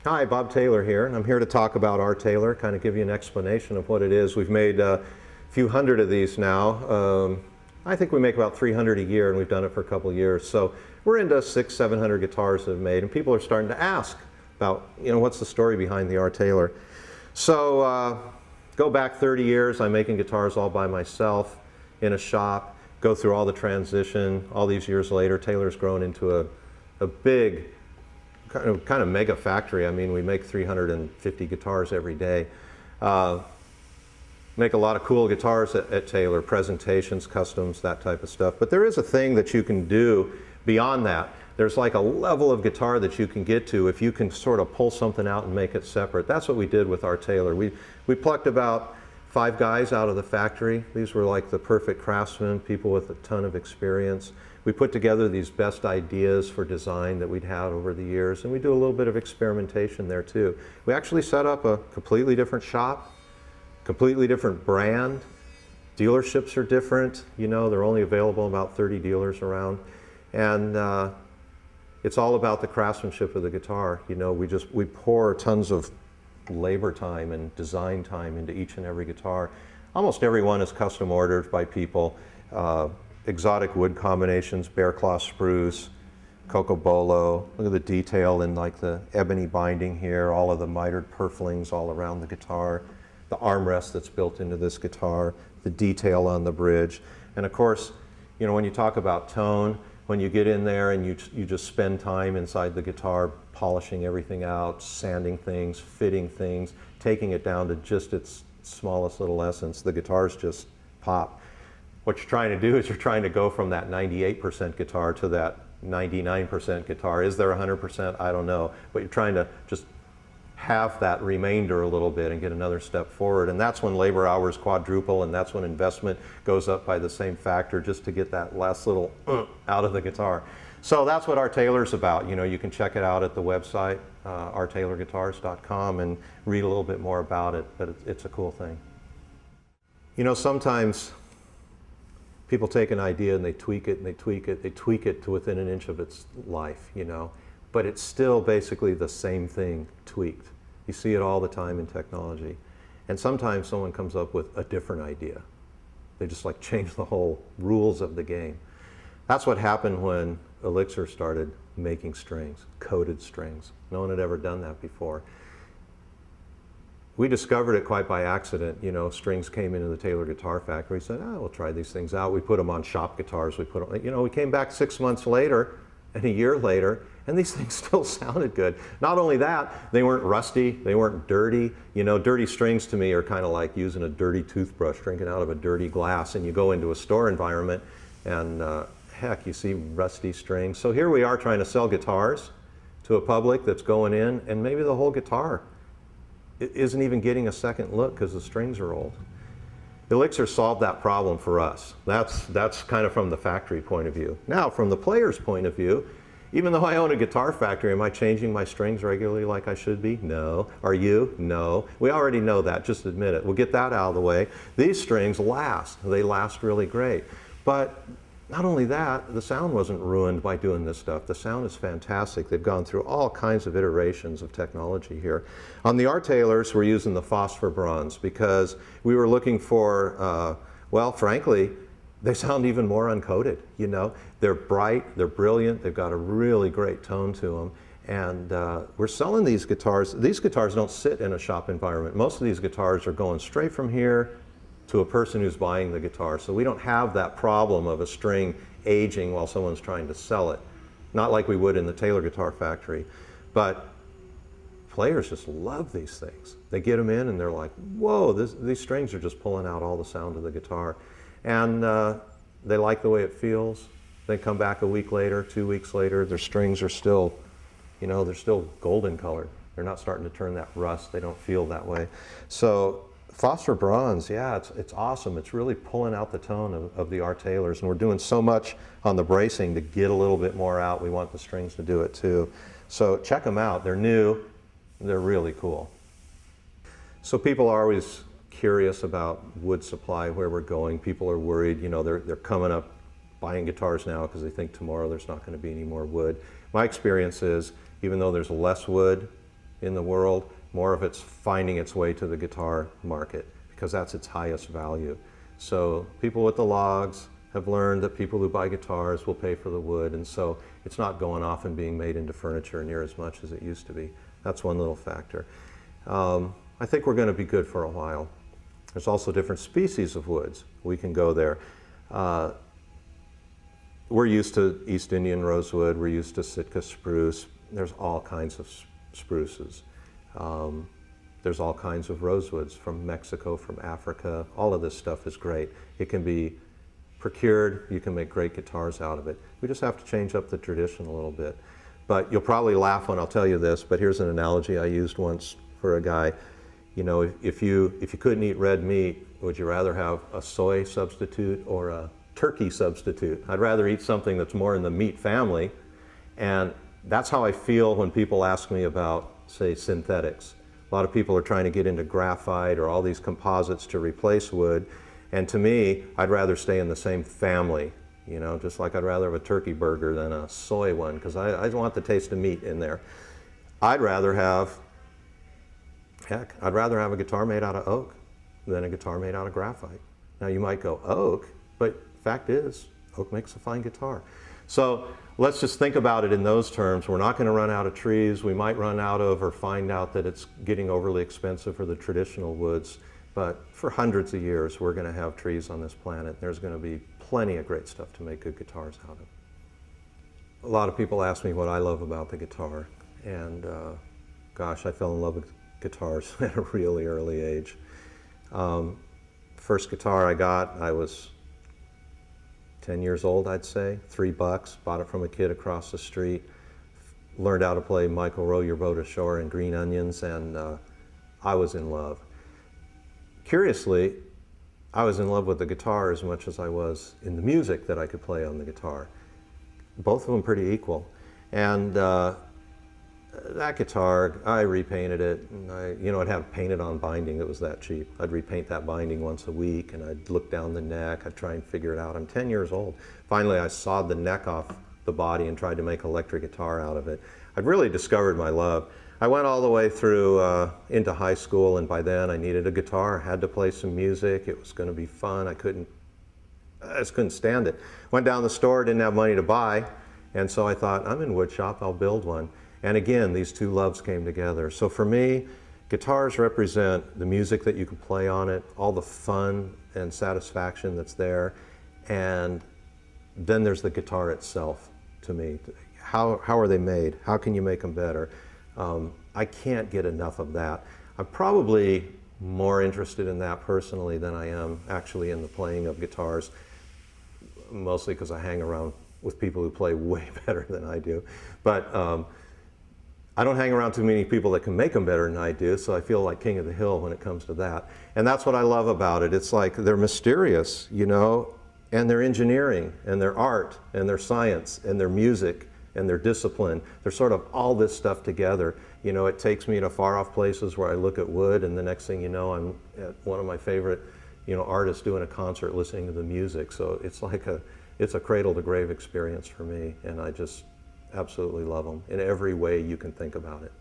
Hi, Bob Taylor here, and I'm here to talk about our Taylor, kind of give you an explanation of what it is. We've made a few hundred of these now. I think we make about 300 a year, and we've done it for a couple of years. So we're into 600-700 guitars that we've made, and people are starting to ask about, what's the story behind the R Taylor. So go back 30 years, I'm making guitars all by myself in a shop, go through all the transition. All these years later, Taylor's grown into a big, kind of mega factory. I mean, we make 350 guitars every day. Make a lot of cool guitars at Taylor, presentations, customs, that type of stuff. But there is a thing that you can do beyond that. There's like a level of guitar that you can get to if you can sort of pull something out and make it separate. That's what we did with our Taylor. We plucked about 5 guys out of the factory. These were like the perfect craftsmen, people with a ton of experience. We put together these best ideas for design that we'd had over the years, and we do a little bit of experimentation there too. We actually set up a completely different shop, completely different brand. Dealerships are different. They're only available in about 30 dealers around. And it's all about the craftsmanship of the guitar. We pour tons of labor time and design time into each and every guitar. Almost every one is custom ordered by people. Exotic wood combinations, bear claw spruce, cocobolo. Look at the detail in like the ebony binding here, all of the mitered purflings all around the guitar, the armrest that's built into this guitar, the detail on the bridge. And of course, when you talk about tone, when you get in there and you just spend time inside the guitar polishing everything out, sanding things, fitting things, taking it down to just its smallest little essence, the guitars just pop. What you're trying to do is you're trying to go from that 98% guitar to that 99% guitar. Is there 100%? I don't know. But you're trying to just have that remainder a little bit and get another step forward. And that's when labor hours quadruple, and that's when investment goes up by the same factor just to get that last little out of the guitar. So that's what our Taylor's about. You can check it out at the website, ourtaylorguitars.com, and read a little bit more about it, but it's a cool thing. Sometimes people take an idea and they tweak it and they tweak it to within an inch of its life, but it's still basically the same thing tweaked. You see it all the time in technology. And sometimes someone comes up with a different idea. They just like change the whole rules of the game. That's what happened when Elixir started making strings, coded strings. No one had ever done that before. We discovered it quite by accident. Strings came into the Taylor Guitar Factory. We said, we'll try these things out. We put them on shop guitars. We came back 6 months later and a year later, and these things still sounded good. Not only that, they weren't rusty, they weren't dirty. Dirty strings to me are kind of like using a dirty toothbrush, drinking out of a dirty glass, and you go into a store environment and heck, you see rusty strings. So here we are trying to sell guitars to a public that's going in, and maybe the whole guitar isn't even getting a second look because the strings are old. Elixir solved that problem for us. That's kind of from the factory point of view. Now, from the player's point of view, even though I own a guitar factory, am I changing my strings regularly like I should be? No. Are you? No. We already know that, just admit it. We'll get that out of the way. These strings last. They last really great. But not only that, the sound wasn't ruined by doing this stuff. The sound is fantastic. They've gone through all kinds of iterations of technology here. On the R Taylors, we're using the phosphor bronze because we were looking for, well, frankly, they sound even more uncoated. They're bright, they're brilliant, they've got a really great tone to them. And we're selling these guitars. These guitars don't sit in a shop environment. Most of these guitars are going straight from here to a person who's buying the guitar. So we don't have that problem of a string aging while someone's trying to sell it. Not like we would in the Taylor Guitar Factory. But players just love these things. They get them in and they're like, whoa, these strings are just pulling out all the sound of the guitar. And they like the way it feels. They come back a week later, 2 weeks later, their strings are still, they're still golden colored. They're not starting to turn that rust. They don't feel that way. So phosphor bronze, yeah, it's awesome. It's really pulling out the tone of the R Taylors, and we're doing so much on the bracing to get a little bit more out. We want the strings to do it too. So check them out. They're new. They're really cool. So people are always curious about wood supply, where we're going. People are worried. They're coming up buying guitars now because they think tomorrow there's not going to be any more wood. My experience is, even though there's less wood, in the world, more of it's finding its way to the guitar market because that's its highest value. So people with the logs have learned that people who buy guitars will pay for the wood, and so it's not going off and being made into furniture near as much as it used to be. That's one little factor. I think we're going to be good for a while. There's also different species of woods. We can go there. We're used to East Indian rosewood, we're used to Sitka spruce. There's all kinds of spruces. There's all kinds of rosewoods from Mexico, from Africa. All of this stuff is great. It can be procured, you can make great guitars out of it. We just have to change up the tradition a little bit. But you'll probably laugh when I'll tell you this, but here's an analogy I used once for a guy. You know, if you couldn't eat red meat, would you rather have a soy substitute or a turkey substitute? I'd rather eat something that's more in the meat family. And that's how I feel when people ask me about, say, synthetics. A lot of people are trying to get into graphite or all these composites to replace wood. And to me, I'd rather stay in the same family. You know, just like I'd rather have a turkey burger than a soy one, because I want the taste of meat in there. I'd rather have a guitar made out of oak than a guitar made out of graphite. Now you might go, oak, but fact is, oak makes a fine guitar. So let's just think about it in those terms. We're not going to run out of trees. We might run out of or find out that it's getting overly expensive for the traditional woods. But for hundreds of years, we're going to have trees on this planet. There's going to be plenty of great stuff to make good guitars out of. A lot of people ask me what I love about the guitar. And gosh, I fell in love with guitars at a really early age. First guitar I got, I was 10 years old, I'd say, $3, bought it from a kid across the street, learned how to play Michael Row Your Boat Ashore and Green Onions, and I was in love. Curiously, I was in love with the guitar as much as I was in the music that I could play on the guitar. Both of them pretty equal. And that guitar, I repainted it, and it had painted on binding that was that cheap. I'd repaint that binding once a week, and I'd look down the neck, I'd try and figure it out. I'm 10 years old. Finally, I sawed the neck off the body and tried to make electric guitar out of it. I'd really discovered my love. I went all the way through into high school, and by then I needed a guitar, had to play some music, it was going to be fun. I just couldn't stand it. Went down the store, didn't have money to buy, and so I thought, I'm in wood shop, I'll build one. And again, these two loves came together. So for me, guitars represent the music that you can play on it, all the fun and satisfaction that's there, and then there's the guitar itself to me. How are they made? How can you make them better? I can't get enough of that. I'm probably more interested in that personally than I am actually in the playing of guitars, mostly because I hang around with people who play way better than I do. But I don't hang around too many people that can make them better than I do, so I feel like king of the hill when it comes to that. And that's what I love about it. It's like they're mysterious, you know, and they're engineering, and they're art, and they're science, and they're music, and their discipline. They're sort of all this stuff together. You know, it takes me to far off places where I look at wood, and the next thing you know, I'm at one of my favorite, artists doing a concert listening to the music. So it's like it's a cradle to grave experience for me, and I just absolutely love them in every way you can think about it.